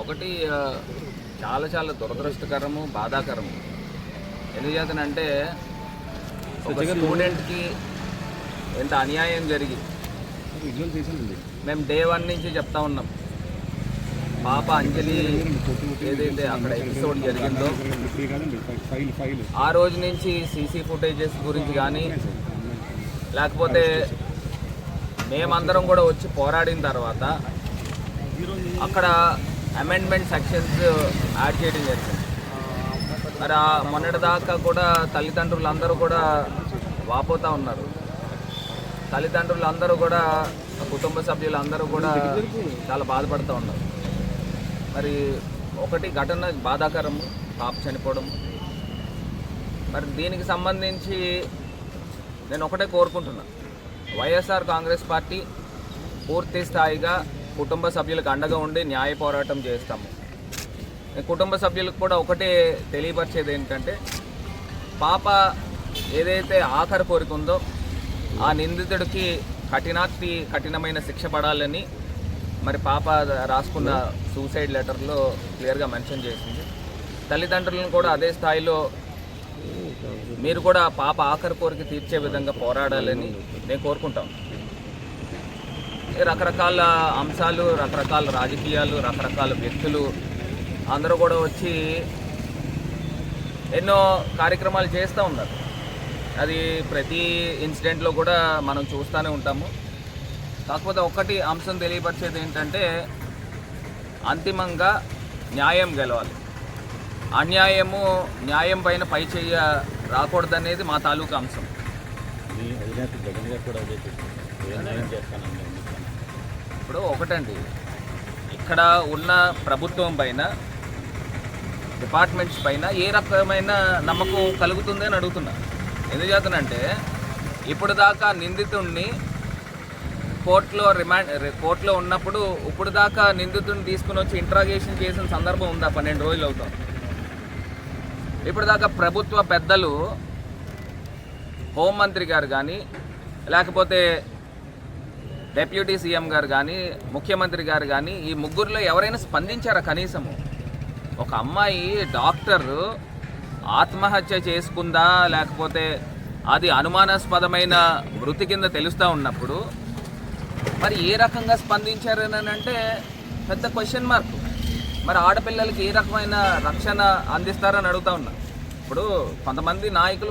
ఒకటి చాలా చాలా దురదృష్టకరము, బాధాకరము. ఎందుచేతనంటే ఒక స్టూడెంట్కి ఎంత అన్యాయం జరిగి మేము డే 1 నుంచి చెప్తా ఉన్నాం. పాప అంజలి ఏదైతే అక్కడ ఎపిసోడ్ జరిగిందో ఆ రోజు నుంచి సీసీ ఫుటేజెస్ గురించి కానీ లేకపోతే మేమందరం కూడా వచ్చి పోరాడిన తర్వాత అక్కడ అమెండ్మెంట్ సెక్షన్స్ యాడ్ చేయడం జరిగింది. మరి మొన్నటిదాకా కూడా తల్లిదండ్రులందరూ కూడా వాపోతూ ఉన్నారు. తల్లిదండ్రులందరూ కూడా, కుటుంబ సభ్యులందరూ కూడా చాలా బాధపడుతూ ఉన్నారు. మరి ఒకటి ఘటన బాధాకరము, పాప చనిపోవడం. మరి దీనికి సంబంధించి నేను ఒకటే కోరుకుంటున్నా, వైఎస్ఆర్ కాంగ్రెస్ పార్టీ పూర్తి స్థాయిగా కుటుంబ సభ్యులకు అండగా ఉండి న్యాయ పోరాటం చేస్తాము. కుటుంబ సభ్యులకు కూడా ఒకటే తెలియపరిచేది ఏంటంటే, పాప ఏదైతే ఆఖరి కోరిక ఉందో ఆ నిందితుడికి కఠినమైన శిక్ష పడాలని మరి పాప రాసుకున్న సూసైడ్ లెటర్లో క్లియర్గా మెన్షన్ చేసింది. తల్లిదండ్రులను కూడా అదే స్థాయిలో మీరు కూడా పాప ఆఖరి కోరిక తీర్చే విధంగా పోరాడాలని నేను కోరుకుంటాను. రకరకాల అంశాలు, రకరకాల రాజకీయాలు, రకరకాల వ్యక్తులు అందరూ కూడా వచ్చి ఎన్నో కార్యక్రమాలు చేస్తూ ఉన్నారు. అది ప్రతి ఇన్సిడెంట్లో కూడా మనం చూస్తూనే ఉంటాము. కాకపోతే ఒక్కటి అంశం తెలియపరిచేది ఏంటంటే, అంతిమంగా న్యాయం గెలవాలి. అన్యాయము న్యాయం పైన పై చెయ్య రాకూడదనేది మా తాలూకా అంశం. ఇప్పుడు ఒకటండి, ఇక్కడ ఉన్న ప్రభుత్వం పైన, డిపార్ట్మెంట్స్ పైన ఏ రకమైన నమ్మకం కలుగుతుంది అని అడుగుతున్నా. ఎందుచేతనంటే ఇప్పుడు దాకా నిందితుడిని కోర్టులో ఉన్నప్పుడు ఇప్పుడు దాకా నిందితుడిని తీసుకుని వచ్చి ఇంట్రాగేషన్ చేసిన సందర్భం ఉందా? 12 రోజులు అవుతాం. ఇప్పుడు దాకా ప్రభుత్వ పెద్దలు, హోంమంత్రి గారు కానీ, లేకపోతే డిప్యూటీ సీఎం గారు కానీ, ముఖ్యమంత్రి గారు కానీ, ఈ ముగ్గురులో ఎవరైనా స్పందించారా కనీసము? ఒక అమ్మాయి డాక్టర్ ఆత్మహత్య చేసుకుందా లేకపోతే అది అనుమానాస్పదమైన మృతి కింద తెలుస్తూ ఉన్నప్పుడు మరి ఏ రకంగా స్పందించారని అంటే పెద్ద క్వశ్చన్ మార్క్. మరి ఆడపిల్లలకి ఏ రకమైన రక్షణ అందిస్తారని అడుగుతా ఉన్నా. ఇప్పుడు కొంతమంది నాయకులు